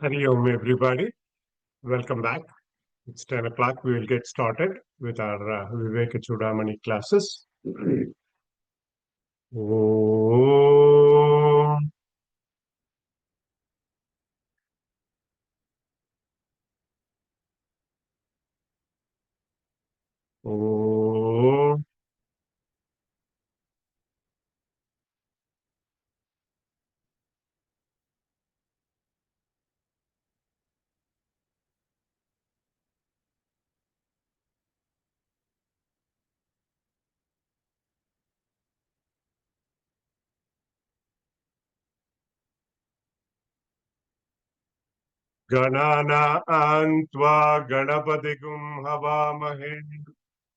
Hari Om, everybody. Welcome back. It's 10 o'clock. We will get started with our Viveka Choodamani classes. Om. Om. Ganana Antva Ganapatigum Havamahe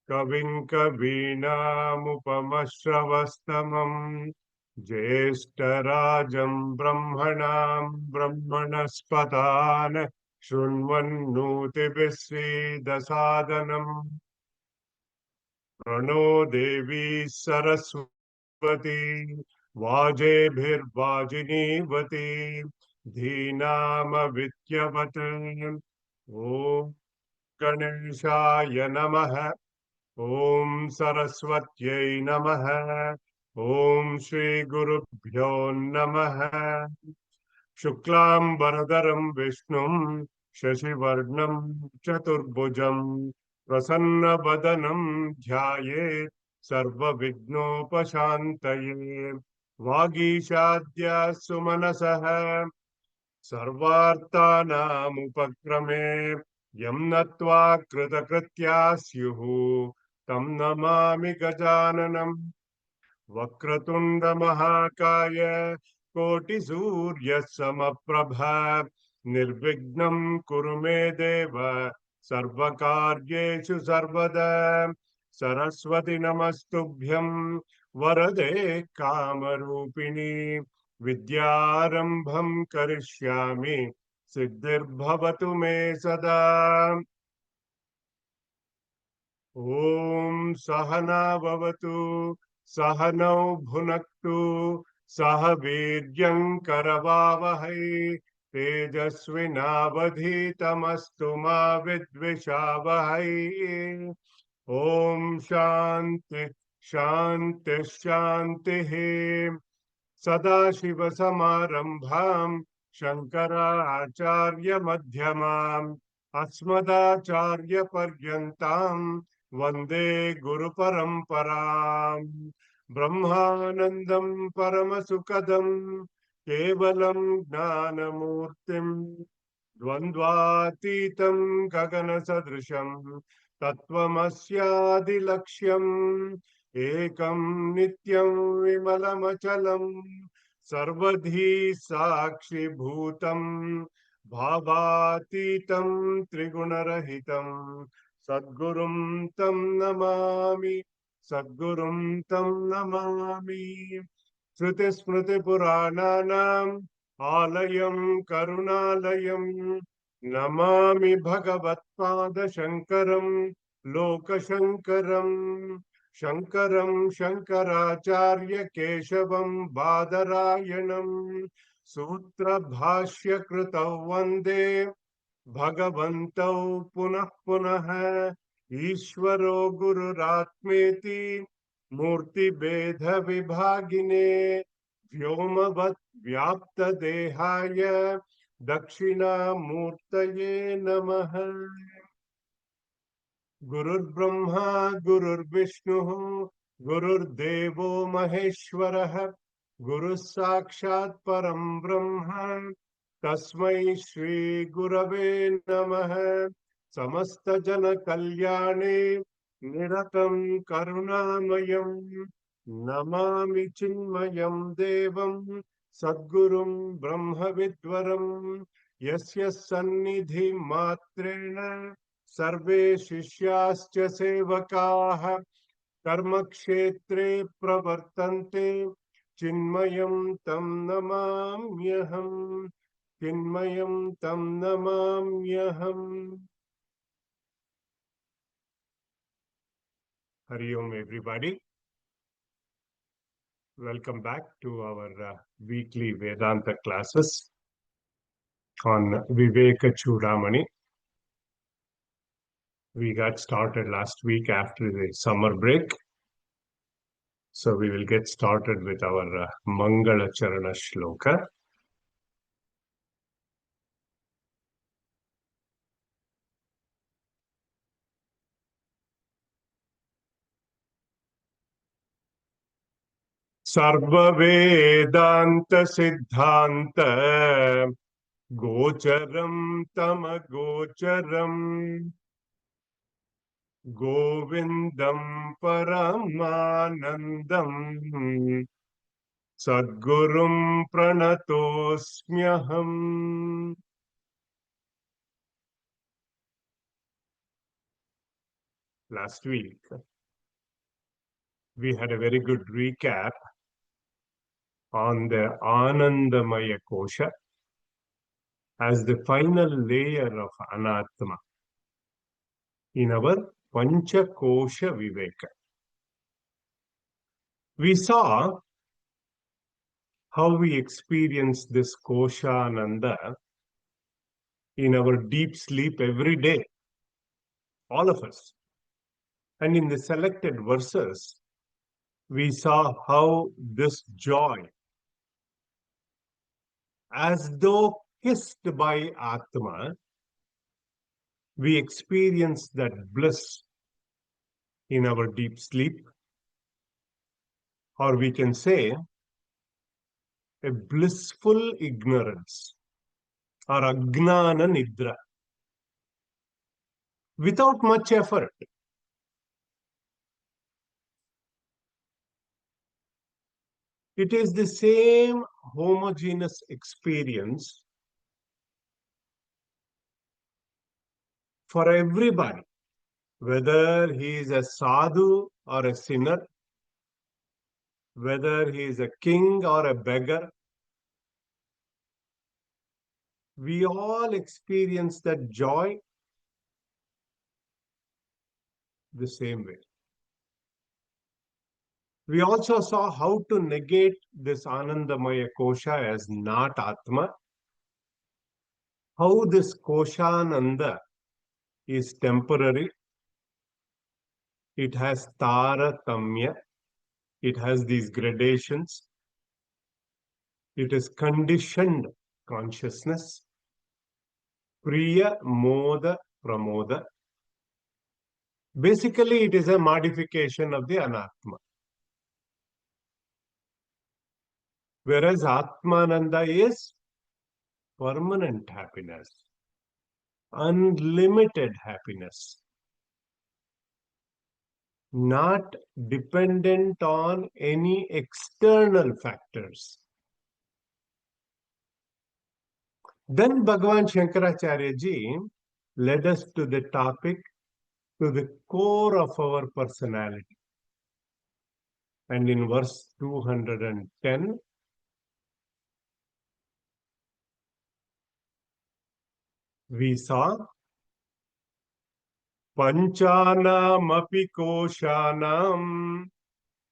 Kavim Kavinamupamashravastamam Jeshtarajam Brahmanam Brahmanaspatan Shunvannuti Visridasadanam Prano Devi Saraswati Vajebhirvajinivati Dhinama Vidyavati Om Ganeshaya Namaha Om Saraswatyai Namaha Om Shri Gurubhyo Namaha Shuklam Bharadaram Vishnum Shashivarnam Chaturbhujam Prasanna Badanam Dhyaye Sarva Vignopashantaye Vagishadya Sumanasaha Sarvartanam Upakrame Yam Natva Kritakritya Syuhu Tam Namami Gajananam Vakratunda Mahakaya Koti Surya Samaprabha Nirvignam Kurume Deva Sarvakaryeshu Sarvada Saraswati Namastubhyam Varade Kamarupini Vidyarambham Karishyami Siddhirbhavatu Me Sada Om Sahana Bhavatu Sahanau Bhunaktu Sahaviryam Karavavahai Tejasvinavadhitamastu ma vidvishavahai Om Shanti Shanti Shanti Sadashiva Samarambham Shankaracharya Madhyamam Asmadacharya Paryantam Vande Guru Paramparam Brahmanandam Paramasukadam Kevalam Gnanamurtim Dvandvatitam Gagana Sadrisham Tattvamasyadilaksham Ekam Nityam Vimalamachalam Sarvadhi Sakshi Bhutam Bhavatitam Trigunarahitam Sadgurum Tam Namami Sadgurum Tam Namami Shruti Smriti Purananam Alayam Karunalayam Namami Bhagavatpada Shankaram Lokashankaram Shankaram Shankaracharya Keshavam Badarayanam Sutra Bhashya Kritav Vande Bhagavantau Punah Punah Ishvaro Gururatmeti Murti Bedha Vibhagine Vyomavad Vyapta Dehaya Dakshina Murtaye Namaha Gurur Brahma Gurur Vishnu Gurur Devo Maheshwarah Guru Sakshat Param Brahma Tasmai Shri Gurave Namaha समस्त जन कल्याणे निरतं करुणामयं नमामि चिन्मयं देवं सद्गुरुं ब्रह्मविद्वरं यस्य सन्निधि मात्रेण सर्वे शिष्याश्च सेवकाः कर्मक्षेत्रे प्रवर्तन्ते चिन्मयं तं नमाम्यहम् चिन्मयं तं नमाम्यहम्. Hari Om, everybody. Welcome back to our weekly Vedanta classes on Viveka Choodamani. We got started last week after the summer break. So we will get started with our Mangala Charana Shloka. Sarva Vedanta Siddhanta Gocharam Tama Gocharam Govindam Paramanandam Sadgurum Pranatosmyaham. Last week, we had a very good recap on the Anandamaya Kosha as the final layer of Anatma in our Pancha Kosha Viveka. We saw how we experience this Koshananda in our deep sleep every day, all of us. And in the selected verses, we saw how this joy, as though kissed by Atma, we experience that bliss in our deep sleep, or we can say a blissful ignorance, or Ajnana Nidra, without much effort. It is the same homogeneous experience for everybody, whether he is a sadhu or a sinner, whether he is a king or a beggar. We all experience that joy the same way. We also saw how to negate this Anandamaya Kosha as not Atma, how this Koshananda is temporary, it has Taratamya, it has these gradations, it is conditioned consciousness, Priya, Moda, Pramoda. Basically, it is a modification of the Anatma. Whereas Atmananda is permanent happiness, unlimited happiness, not dependent on any external factors. Then Bhagavan Shankaracharya ji led us to the topic, to the core of our personality. And in verse 210, we saw Panchanamapi koshanam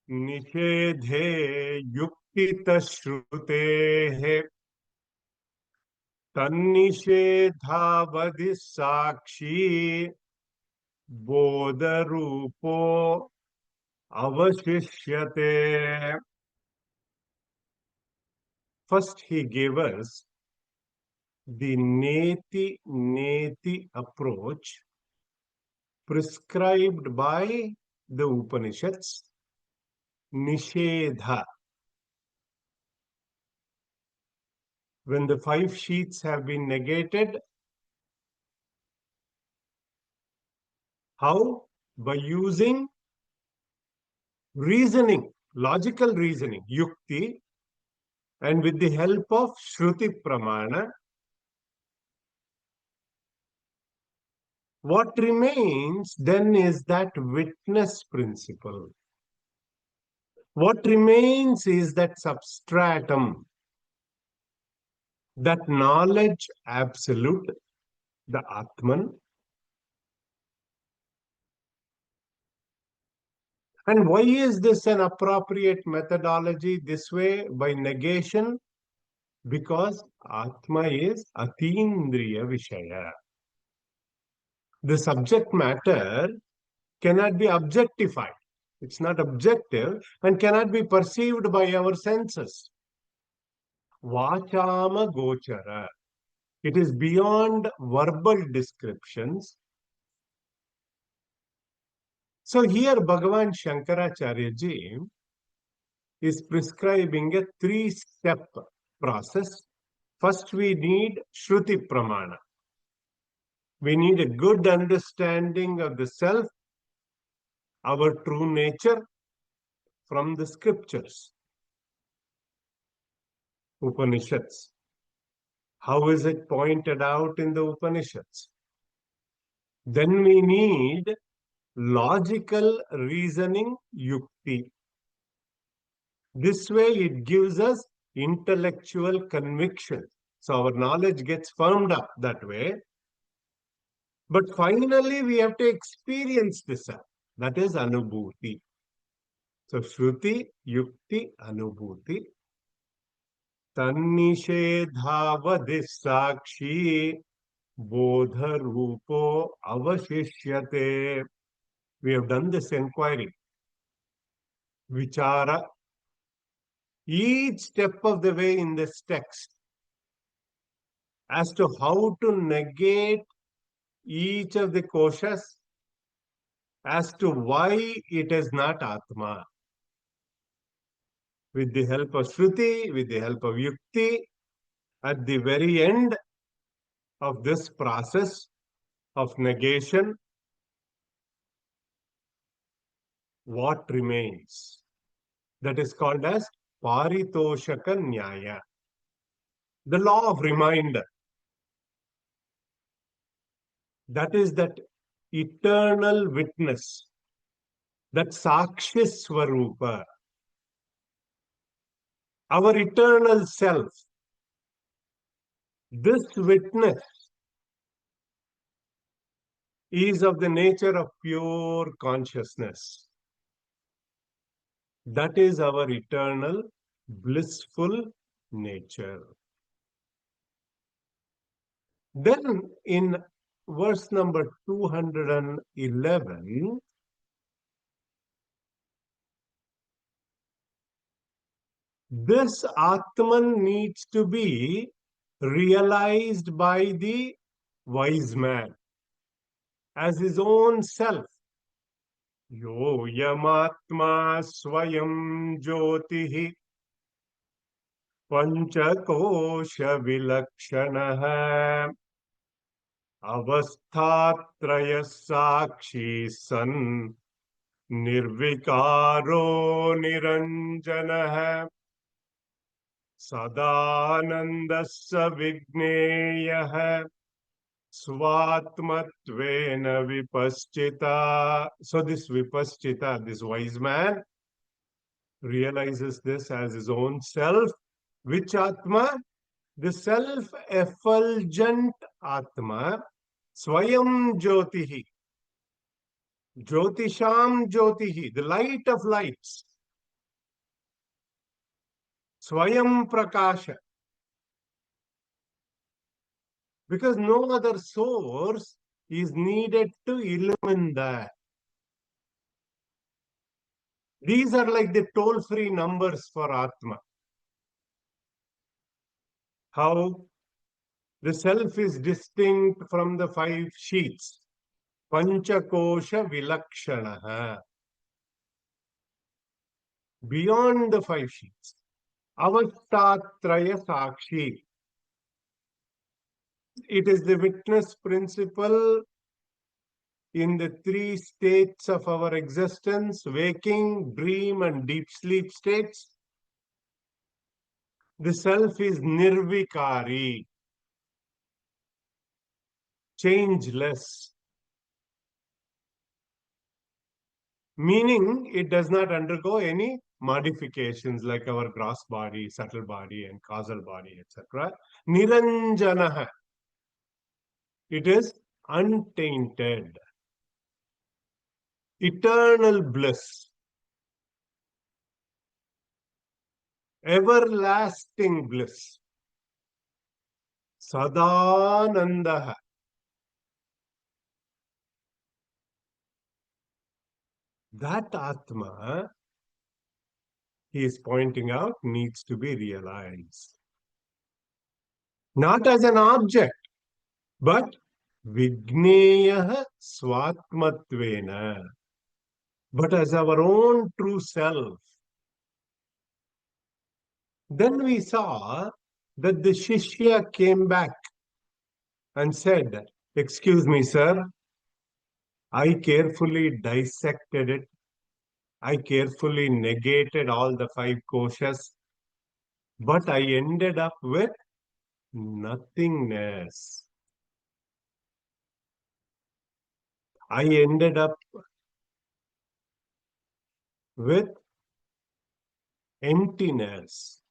nishedhe yuktita shrutehe tannishedhavadhi sakshi bodharupo avashishyate. First, he gave us the neti approach prescribed by the Upanishads, Nishedha. When the 5 sheets have been negated, How? By using reasoning, logical reasoning, yukti, and with the help of Shruti Pramana. What remains then is that witness principle. What remains is that substratum, that knowledge absolute, the Atman. And why is this an appropriate methodology this way? By negation? Because Atma is Atindriya Vishaya. The subject matter cannot be objectified. It's not objective and cannot be perceived by our senses. Vachama gochara. It is beyond verbal descriptions. So here Bhagavan Shankaracharya ji is prescribing a three-step process. First, we need Shruti Pramana. We need a good understanding of the self, our true nature, from the scriptures, Upanishads. How is it pointed out in the Upanishads? Then we need logical reasoning, yukti. This way it gives us intellectual conviction. So our knowledge gets firmed up that way. But finally we have to experience this. That is anubhuti. So Shruti, Yukti, Anubhuti. Tannishedhavadi sakshi bodha rupo avashishyate. We have done this inquiry. Vichara. Each step of the way in this text as to how to negate each of the koshas, as to why it is not Atma. With the help of Shruti, with the help of Yukti, at the very end of this process of negation, what remains? That is called as Paritoshaka Nyaya, the law of reminder. That is that eternal witness, that Sakshi Swarupa, our eternal self. This witness is of the nature of pure consciousness. That is our eternal blissful nature. Then in verse number 211, this Atman needs to be realized by the wise man as his own self. Yo yamatma swayam jyotihi panchakosha vilakshanaha avasthatraya sakshi san nirvikaro niranjanaha sadanandassa vigneyaha Svatmatvena vipaschita. So this vipaschita, this wise man, realizes this as his own self. Which Atma? The self-effulgent Atma. Swayam Jyotihi. Jyotisham Jyotihi, the light of lights. Swayam Prakasha. Because no other source is needed to illumine that. These are like the toll-free numbers for Atma. How the self is distinct from the five sheets. Panchakosha vilakshanaha. Beyond the five sheets. Avastatraya sakshi. It is the witness principle in the three states of our existence, waking, dream, and deep sleep states. The self is nirvikari, changeless, meaning it does not undergo any modifications like our gross body, subtle body, and causal body, etc. Niranjanaha, it is untainted, eternal bliss, everlasting bliss, sadanandaha. That Atma, he is pointing out, needs to be realized. Not as an object, but Vigneya Swatmatvena, but as our own true self. Then we saw that the Shishya came back and said, "Excuse me, sir, I carefully dissected it. I carefully negated all the five koshas, but I ended up with nothingness. I ended up with emptiness.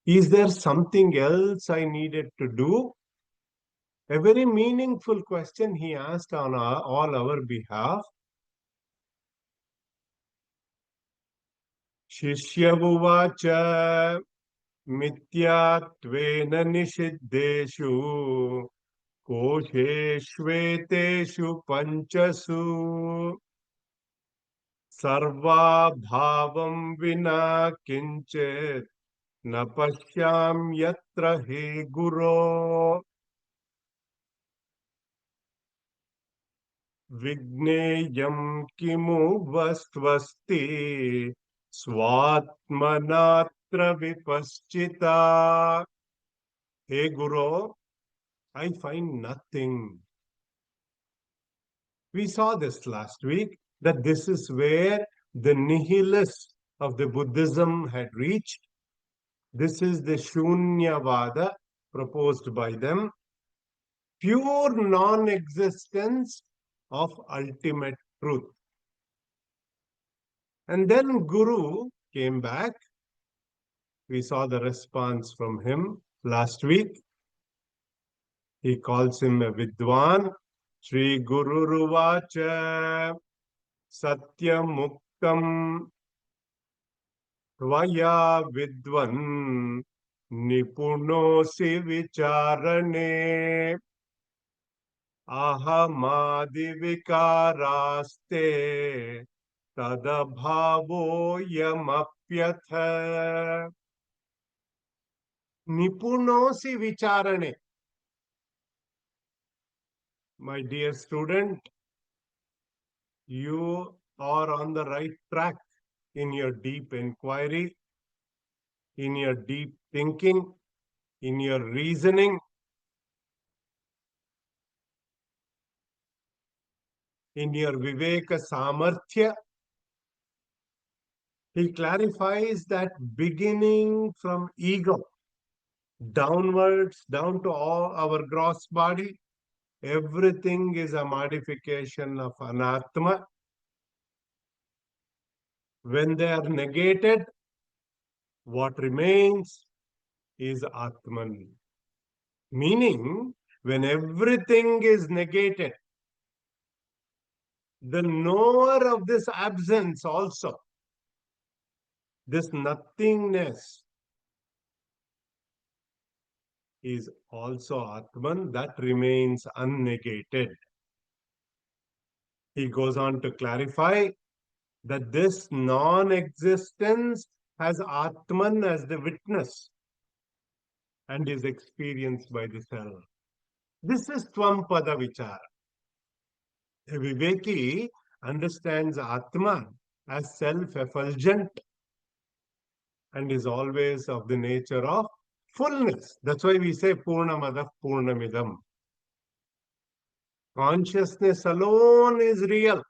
Is there something else I needed to do?" A very meaningful question he asked on all our behalf. Shishyavuvacha mityatvena nishiddeshu kosheshveteshu panchasu sarva bhavam vina kinchet na pashyam yatra he guro vigneyam kimu vastvasti swatmanatra vipaschita. Hey Guru, I find nothing. We saw this last week, that this is where the nihilists of the Buddhism had reached. This is the Shunyavada proposed by them. Pure non-existence of ultimate truth. And then Guru came back. We saw the response from him last week. He calls him a Vidwan. Sri Guru Ruvacha Satyamuktam Tvaya Vidwan Nipunosi Vicharane Ahamadi Vikaraste Tadabhavo Yamapyatha. Nipunosi Vicharane. My dear student, you are on the right track in your deep inquiry, in your deep thinking, in your reasoning, in your Viveka Samarthya. He clarifies that beginning from ego downwards, down to all our gross body, everything is a modification of anatma. When they are negated, what remains is Atman. Meaning, when everything is negated, the knower of this absence also, this nothingness, is also Atman, that remains unnegated. He goes on to clarify that this non-existence has Atman as the witness and is experienced by the self. This is Tvampada Vichara. A Viveki understands Atman as self-effulgent and is always of the nature of fullness. That's why we say Purnamada Purnamidam. Consciousness alone is real.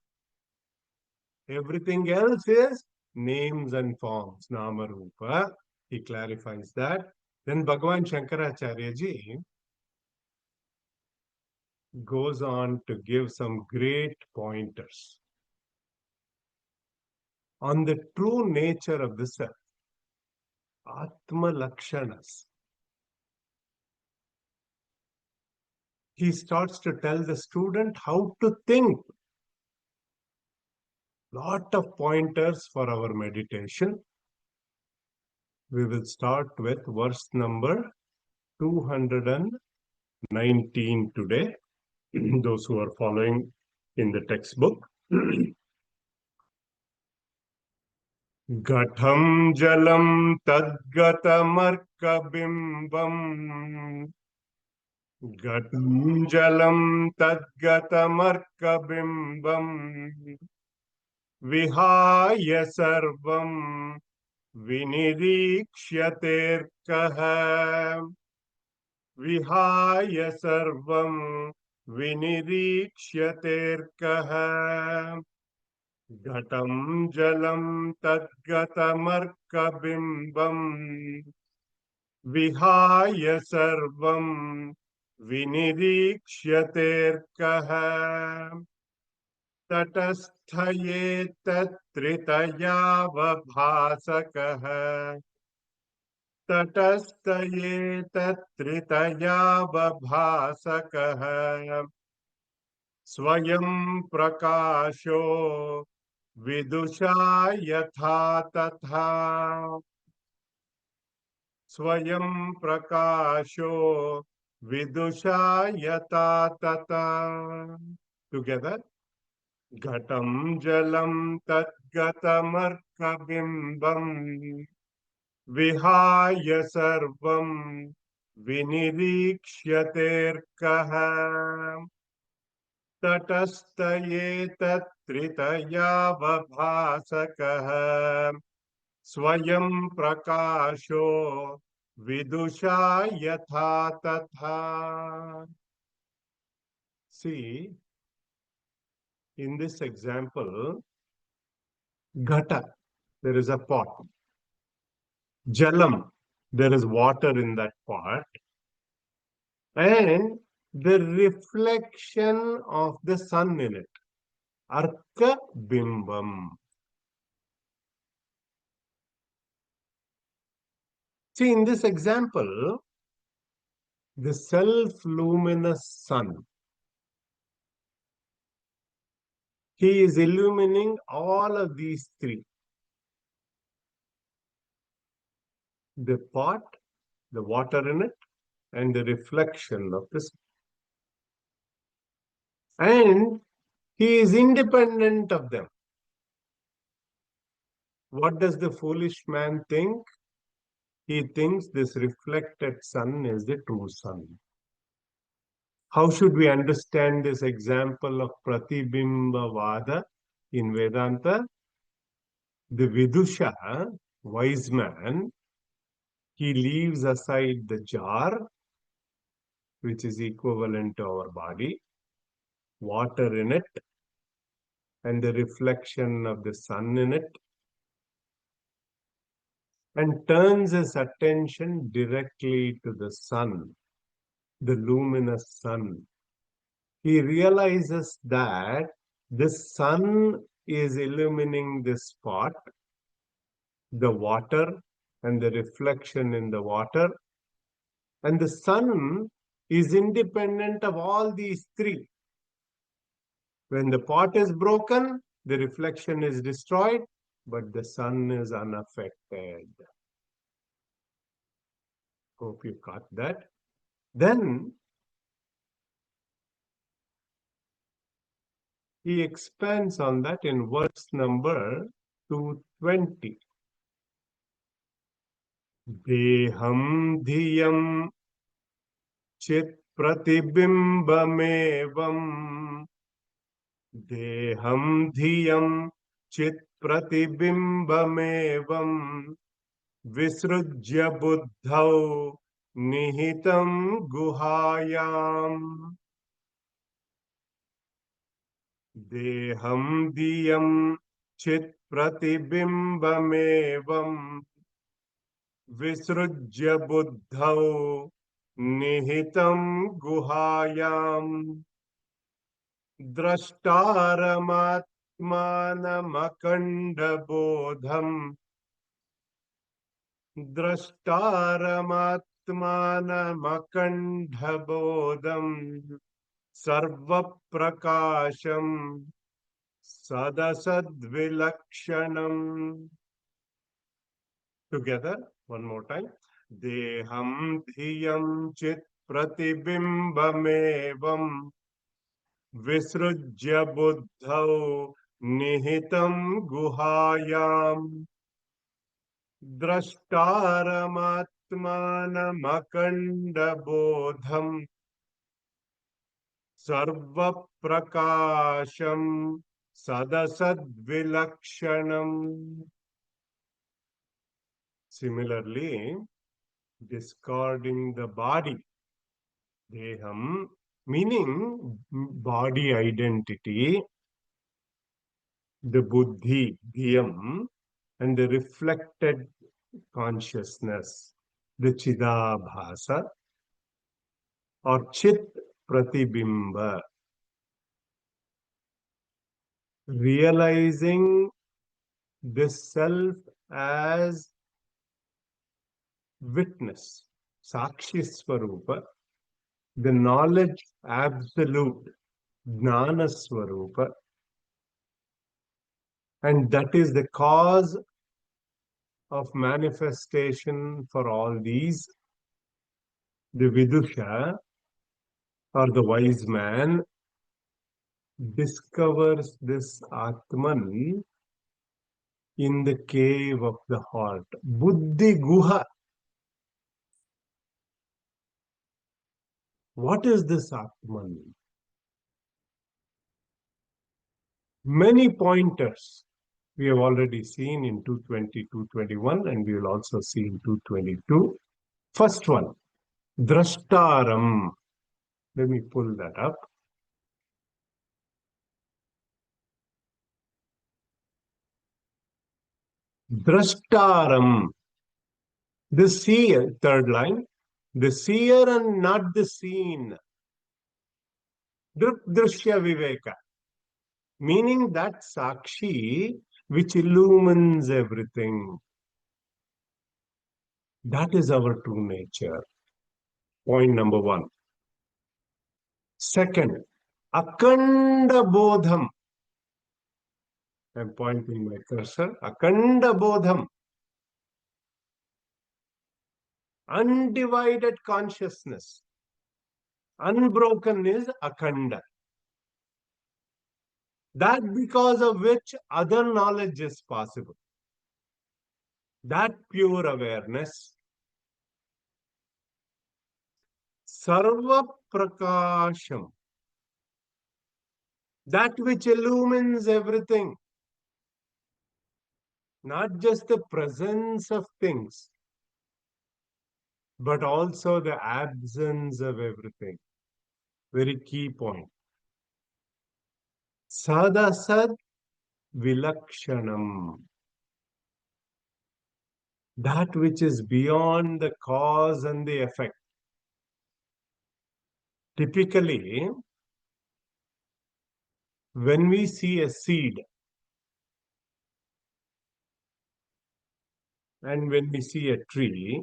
Everything else is names and forms, Nama Rupa. He clarifies that. Then Bhagavan Shankaracharya ji goes on to give some great pointers on the true nature of the self, Atma Lakshanas. He starts to tell the student how to think. Lot of pointers for our meditation. We will start with verse number 219 today. Those who are following in the textbook. Gatham jalam tadgatamarkabimbam. Gatham jalam tadgatamarkabimbam. Vihaya sarvam vinirikshyaterkah. Vihaya sarvam vinirikshyaterkah. Ghatam jalam tadgatamarkabimbam. Vihaya sarvam vinirikshyaterkah. Tatasthaye tatritayavabhasakah. Tatasthaye tatritayavabhasakah. Swayam prakasho vidusha yatha tatha. Swayam prakasho vidusha yatha tatha. Together. Ghatam jalam tadgatamarkabimbam. Vihaya sarvam vinirikshyaterkah. Tatasthaye tatritayavabhasakah. Swayam prakasho vidusha yatha tatha. See, in this example, ghata, there is a pot. Jalam, there is water in that pot. And the reflection of the sun in it. Arka bimbam. See, in this example, the self-luminous sun, he is illumining all of these three. The pot, the water in it, and the reflection of the sun. And he is independent of them. What does the foolish man think? He thinks this reflected sun is the true sun. How should we understand this example of Pratibimba Vada in Vedanta? The Vidusha, wise man, he leaves aside the jar, which is equivalent to our body, water in it, and the reflection of the sun in it, and turns his attention directly to the sun, the luminous sun. He realizes that the sun is illumining this spot, the water and the reflection in the water, and the sun is independent of all these three. When the pot is broken, the reflection is destroyed, but the sun is unaffected. Hope you caught that. Then he expands on that in verse number 220. Deham dhiyam chit pratibimbamevam. Deham dhiyam chit pratibimbamevam. Visrujya buddhau nihitam guhayam. Deham diyam chit pratibimbamevam visrujya buddhau nihitam guhayam drashtaaramatmanamakandaboधम द्रष्टारमात्मानमकण्ठबोधम् सर्वप्रकाशम् सदसद्विलक्षणम्. Together, one more time. Deham dhiyam chit pratibimbamevam visrujya buddhau nihitam guhayam द्रष्टारमात्मानमकण्डबोधम् सर्वप्रकाशम् सदसद्विलक्षणम्. Similarly, discarding the body, deham, meaning body identity, the buddhi, dhiyam, and the reflected consciousness, the chidabhasa or chit pratibimba, realizing this self as witness, sakshi swarupa, the knowledge absolute, jnana swarupa, and that is the cause of manifestation for all these. The vidusha or the wise man discovers this Atman in the cave of the heart. Buddhi guha. What is this Atman? Many pointers we have already seen in 220, 221, and we will also see in 222. First one, drashtaram. Let me pull that up. Drashtaram. The seer, third line, the seer and not the seen. Drishya Viveka, meaning that Sakshi which illumines everything. That is our true nature. Point number one. Second, Akanda Bodham. I'm pointing my cursor. Akanda Bodham. Undivided consciousness. Unbroken is Akanda. That because of which other knowledge is possible. That pure awareness. Sarva Prakasham. That which illumines everything. Not just the presence of things, but also the absence of everything. Very key point. Sadasad Vilakshanam. That which is beyond the cause and the effect. Typically, when we see a seed and when we see a tree,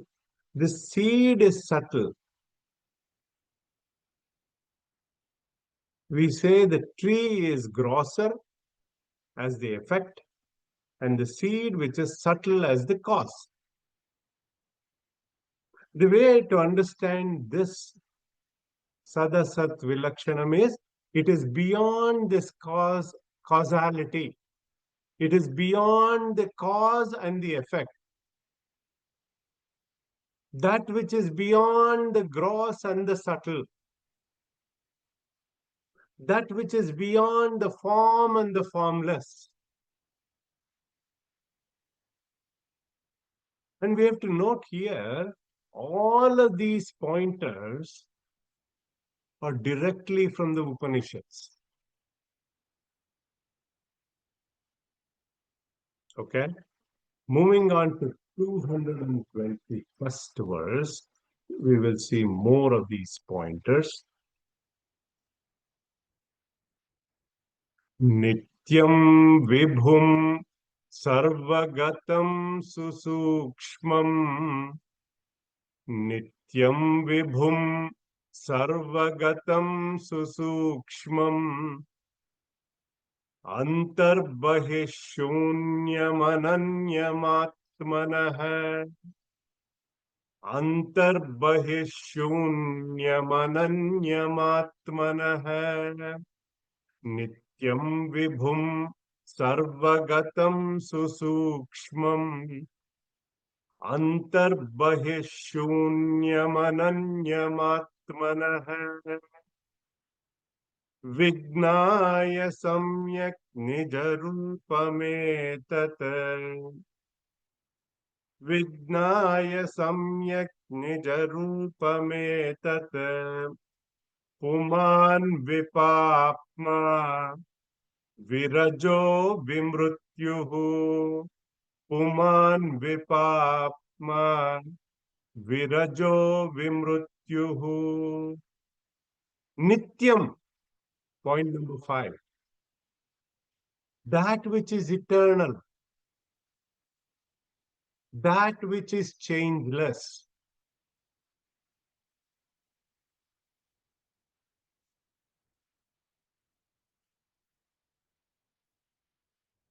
the seed is subtle. We say the tree is grosser as the effect and the seed which is subtle as the cause. The way to understand this Sadasat Vilakshanam is, it is beyond this causality. It is beyond the cause and the effect. That which is beyond the gross and the subtle. That which is beyond the form and the formless. And we have to note here, all of these pointers are directly from the Upanishads. Okay. Moving on to 221st verse, we will see more of these pointers. Nityam vibhum sarvagatam susukshmam. Nityam vibhum sarvagatam susukshmam. Antarbahishunyamananyamatmanah. Antarbahishunyamananyamatmanah. Nityam vibhum sarvagatam susukshmam. Antarbahishunyamananyamatmanah. Vignaya samyak nijarupame Vignaya samyak nijarupame Puman vipapma virajo vimrutyuhu. Puman vipapma virajo vimrutyuhu. Nityam, point number 5. That which is eternal, that which is changeless.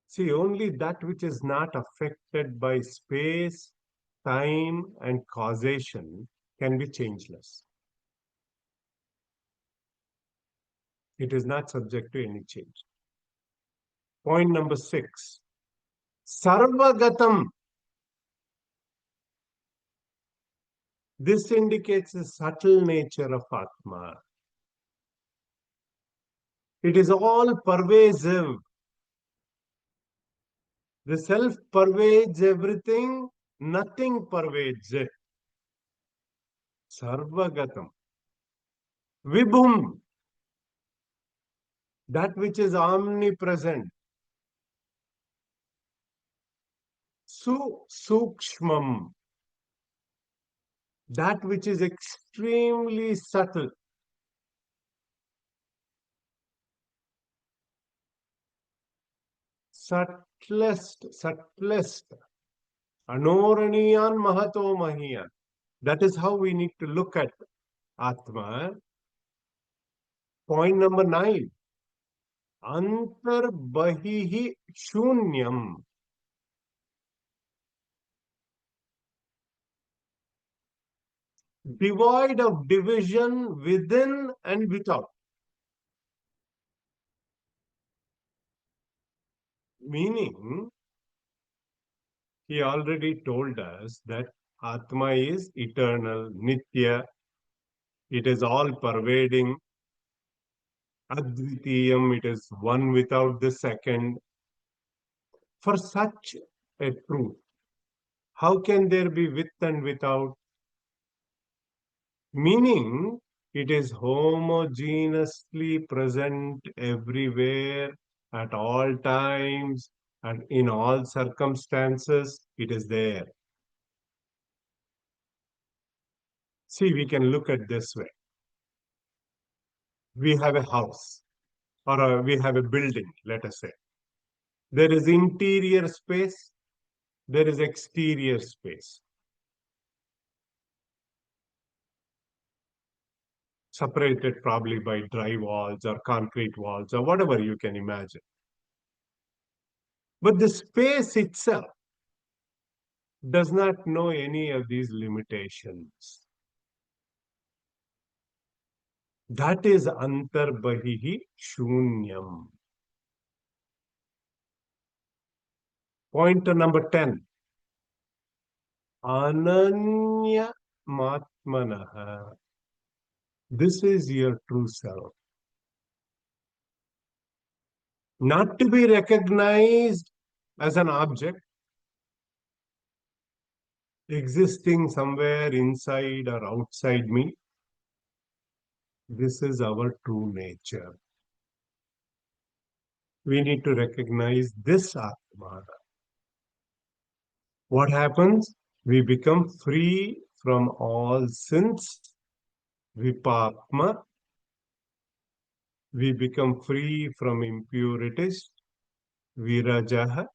See, only that which is not affected by space, time, and causation can be changeless. It is not subject to any change. Point number 6. Sarvagatam. This indicates the subtle nature of Atma. It is all pervasive. The self pervades everything, nothing pervades it. Sarvagatam. Vibhum. That which is omnipresent. Sukshmam. That which is extremely subtle. Subtlest. Anoraniyan mahato mahiyan. That is how we need to look at Atma. Point number 9. Antarbahihi shunyam. Devoid of division within and without. Meaning, he already told us that Atma is eternal, Nitya. It is all pervading. Advitiyam, it is one without the second. For such a truth, how can there be with and without? Meaning, it is homogeneously present everywhere, at all times, and in all circumstances, it is there. See, we can look at this way. We have a house, or we have a building, let us say. There is interior space, there is exterior space, separated probably by dry walls or concrete walls or whatever you can imagine. But the space itself does not know any of these limitations. That is antarbahihi shunyam. Point number 10. Ananya matmanaha. This is your true self. Not to be recognized as an object existing somewhere inside or outside me. This is our true nature. We need to recognize this Atma. What happens? We become free from all sins, vipapma. We become free from impurities, virajaha.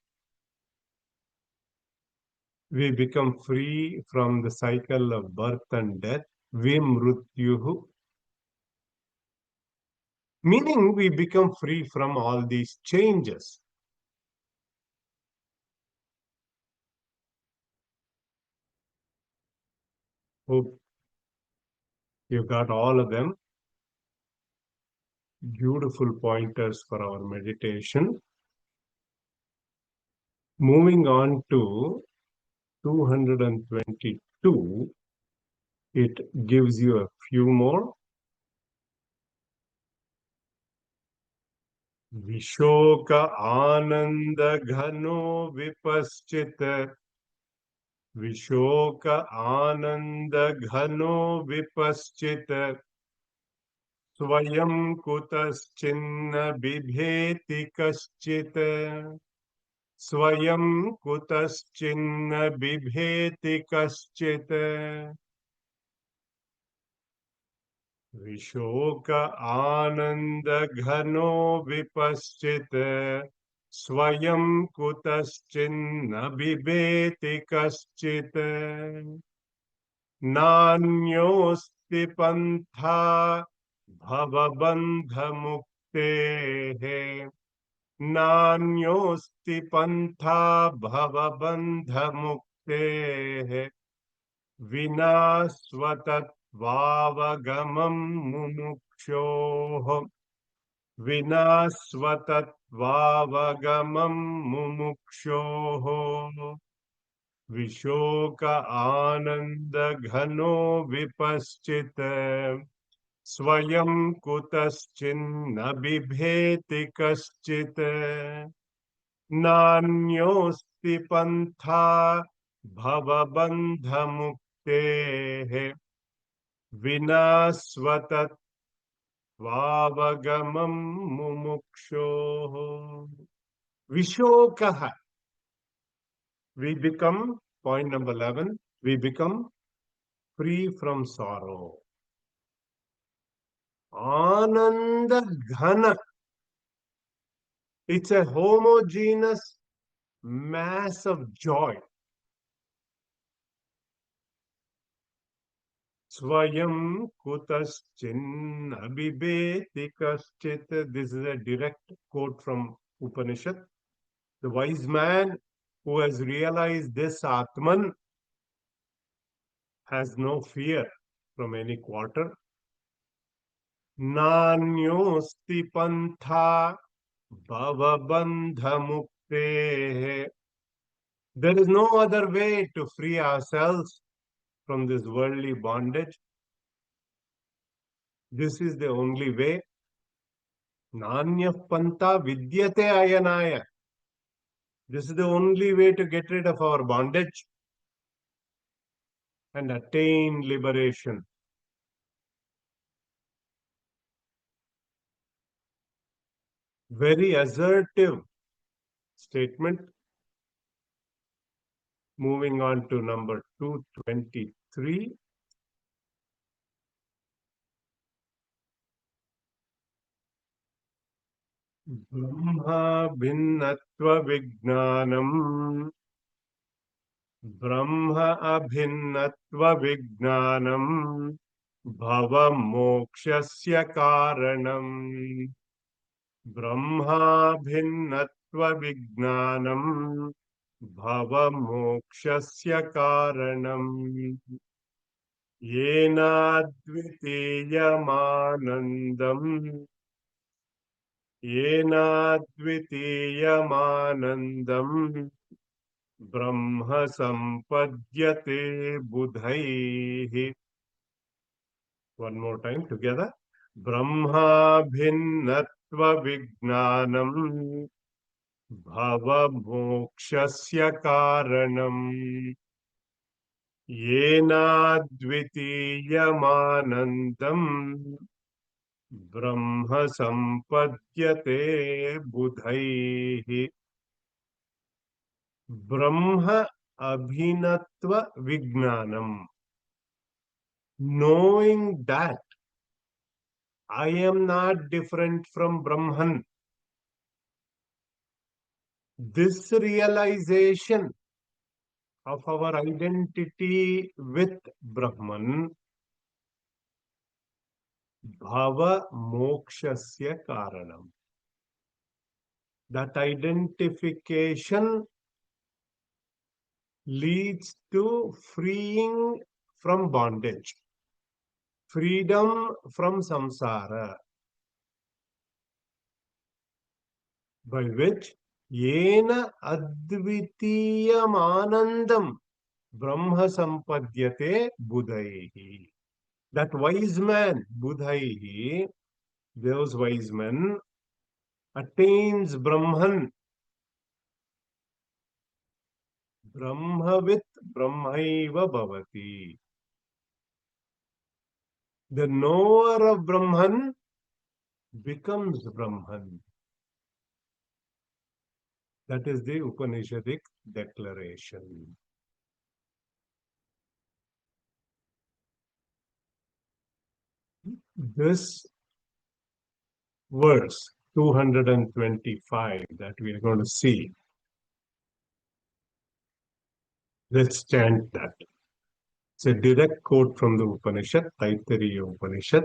We become free from the cycle of birth and death, vimrutyuhu. Meaning we become free from all these changes. Hope you got all of them. Beautiful pointers for our meditation. Moving on to 222, it gives you a few more. Vishoka ananda ghano vipaschita. Vishoka ananda ghano vipaschita. Swayam kutaschinna bibheti kaschita. Swayam kutaschinna bibheti kaschita. Vishoka ananda ghano vipaschita. Swayam kutaschinna bibheti kaschita. नान्योऽस्ति पन्था भवबन्धमुक्तेः नान्योऽस्ति पन्था भवबन्धमुक्तेः विना स्वतत्त्वावगमं मुमुक्षोः विना स्वतत्त्वावगमं मुमुक्षोः विशोक आनंद घनो विपश्चित स्वयं कुतश्चिन्न बिभेति कश्चित् नान्योस्ति पंथा भवबन्धमुक्तेः विना स्वतत्त्वावगमं मुमुक्षोः विशोकः. We become, point number 11, we become free from sorrow. Ananda Ghana. It's a homogeneous mass of joy. Swayam kutaschin abhibeti kaschit. This is a direct quote from Upanishad. The wise man who has realized this Atman has no fear from any quarter. Nanyosti pantha bhavabandhamukte. There is no other way to free ourselves from this worldly bondage. This is the only way. Nanya panta vidyate ayanaya. This is the only way to get rid of our bondage and attain liberation. Very assertive statement. Moving on to number 223. Brahma bhinnatva vijnanam. Brahma abhinnatva vijnanam. Bhava mokshasya karanam. Brahma bhinnatva vijnanam. Bhava mokshasya karanam. Yena dvitiyamanandam. Yena dvitiyamanandam. Brahma sampadyate budhaihi. One more time together. Brahma bhinnatva vijnanam. Bhava mokshasya karanam. Yena dvitiyamanandam. Brahma sampadyate budhaihi. Brahma abhinatva vijnanam. Knowing that I am not different from Brahman. This realization of our identity with Brahman, bhava mokshasya karanam. That identification leads to freeing from bondage, freedom from samsara, by which yena advitiyam anandam brahma sampadyate buddhaihi. That wise man, buddhaihi, those wise men, attains Brahman. Brahmavit brahmaiva bhavati. The knower of Brahman becomes Brahman. That is the Upanishadic declaration. This verse 225 that we are going to see, let's chant that. It's a direct quote from the Upanishad, Taittiriya Upanishad.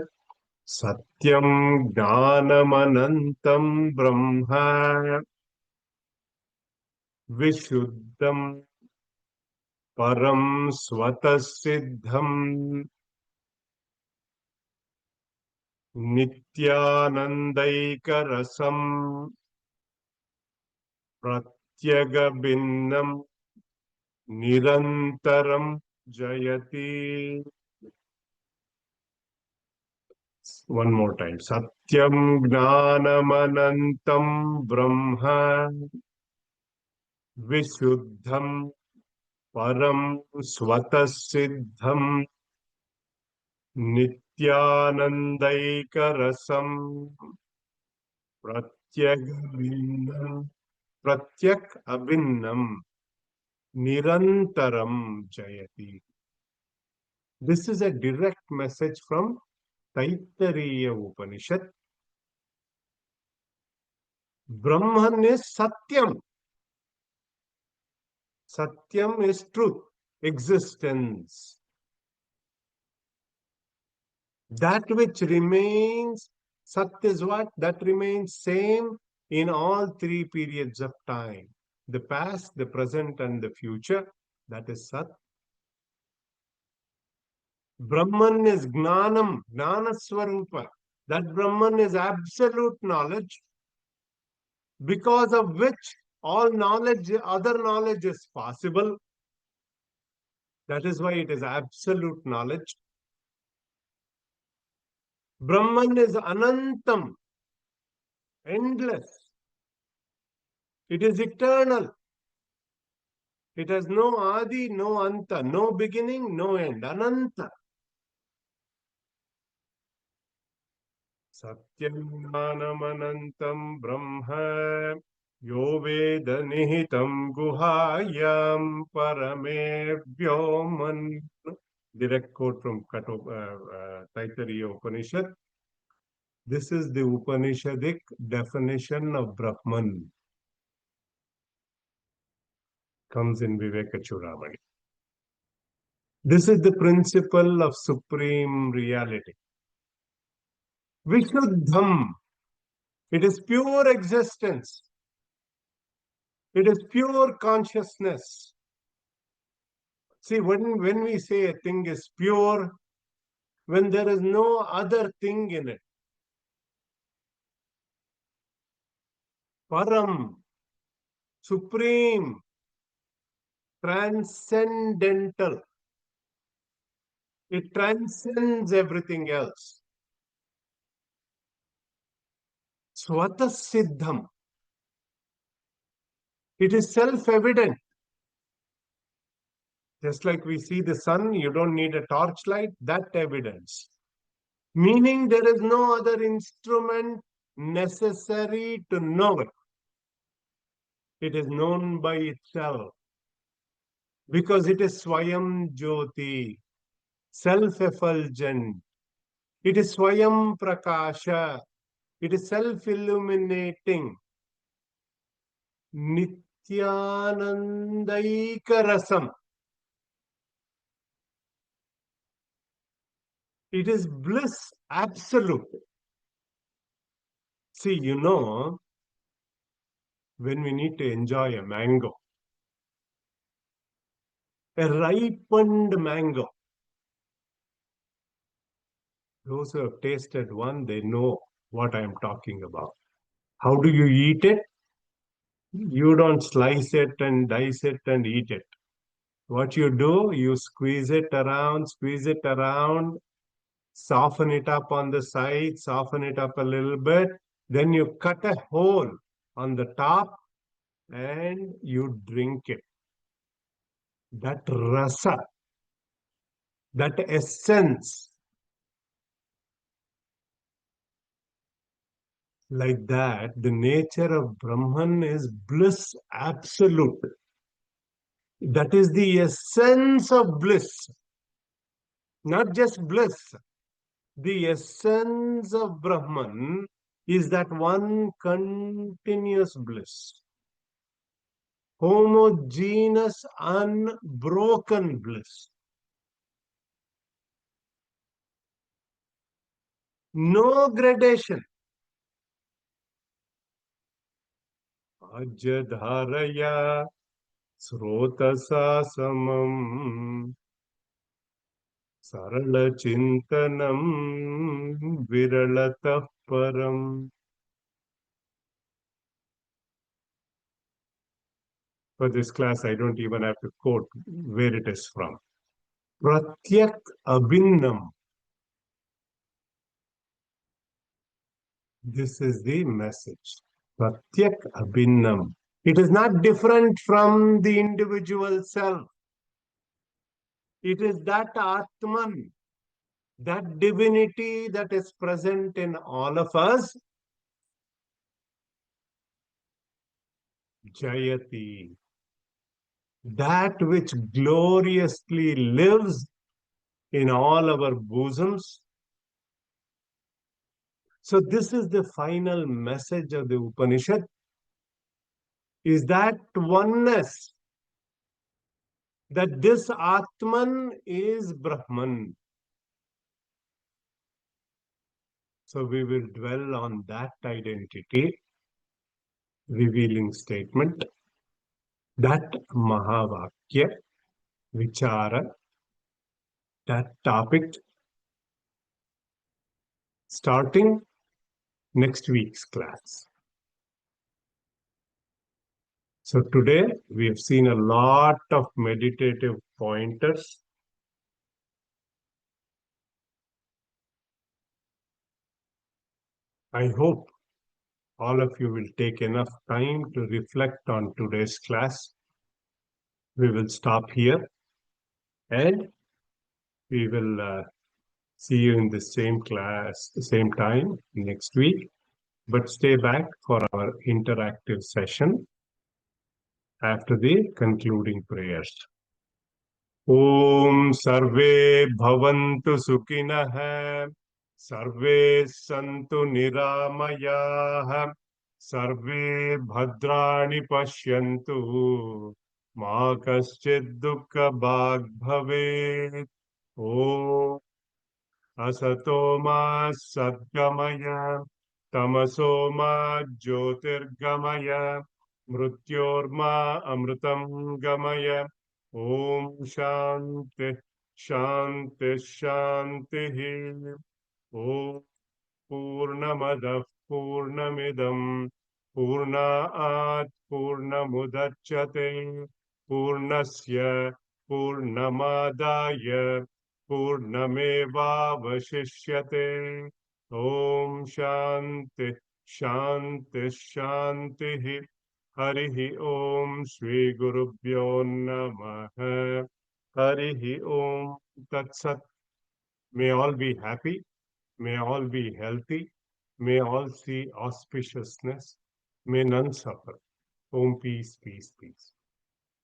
Satyam Jnanamanantam Brahma Vishuddham Param Svatasiddham Nityanandaika Pratyagabinnam Nirantaram Jayati. One more time. Satyam Gnanamanantam Brahma Vishuddham Param Svatasiddham Nityanandaika Pratyagabinnam Pratyak Nirantaram Jayati. This is a direct message from Taittiriya Upanishad. Brahman is Satyam. Satyam is truth, existence. That which remains, Sat is what? That remains same in all three periods of time. The past, the present, and the future. That is Sat. Brahman is Gnanam, Gnanaswarupa. That Brahman is absolute knowledge, because of which all knowledge, other knowledge is possible. That is why it is absolute knowledge. Brahman is Anantam, endless. It is eternal. It has no Adi, no Anta, no beginning, no end. Ananta. Satyam Jnanamanantam Brahma Yo Veda Nihitam Guhayam Parame Vyoman. Direct quote from Taittiriya Upanishad. This is the Upanishadic definition of Brahman. Comes in Viveka Choodamani. This is the principle of supreme reality. Vishuddham. It is pure existence. It is pure consciousness. See, when we say a thing is pure, when there is no other thing in it. Param, supreme, transcendental. It transcends everything else. Swatasiddham. It is self-evident. Just like we see the sun, you don't need a torchlight, that evidence. Meaning there is no other instrument necessary to know it. It is known by itself. because it is Swayam Jyoti, self-effulgent. It is Swayam Prakasha. It is self-illuminating. Nityanandaika. It is bliss absolute. See, when we need to enjoy a mango, a ripened mango, those who have tasted one, they know what I am talking about. How do you eat it? You don't slice it and dice it and eat it. What you do, you squeeze it around, soften it up on the side, soften it up a little bit. Then you cut a hole on the top and you drink it. That rasa, that essence, like that, the nature of Brahman is bliss absolute. That is the essence of bliss, not just bliss. The essence of Brahman is that one continuous bliss, homogeneous, unbroken bliss. No gradation. Ajadharaya srotasa samam saralachintanam viralatah param. For this class, I don't even have to quote where it is from. Pratyak abhinnam. This is the message. Pratyak abhinnam. It is not different from the individual self. It is that Atman, that divinity that is present in all of us. Jayati. That which gloriously lives in all our bosoms. So this is the final message of the Upanishad, is that oneness, that this Atman is Brahman. So we will dwell on that identity, revealing statement, that Mahavakya, Vichara, that topic, starting next week's class. So today we have seen a lot of meditative pointers. I hope all of you will take enough time to reflect on today's class. We will stop here and we will see you in the same class, the same time next week. But stay back for our interactive session after the concluding prayers. Om Sarve Bhavantu Sukhinah, Sarve Santu Niramayah, Sarve Bhadrani Pashyantu, Ma Kaschid Dukkha Bhag Bhavet. Om Asato Ma Sadgamaya, Tamaso Ma Jyotirgamaya, Mrutyorma Amrutam Gamaya. Om Shanti Shanti Shanti. Om Purnamadav Purnamidam Purnaat Purnamudachyate Purnasya Purnamadaya Purnameva Vashishyate. Om Shanti Shanti Shanti. Harihi Om Shri Gurubhyo Namaha. Harihi Om Tat Sat. May all be happy. May all be healthy. May all see auspiciousness. May none suffer. Om peace, peace, peace.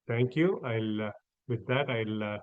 Thank you. I'll With that, I'll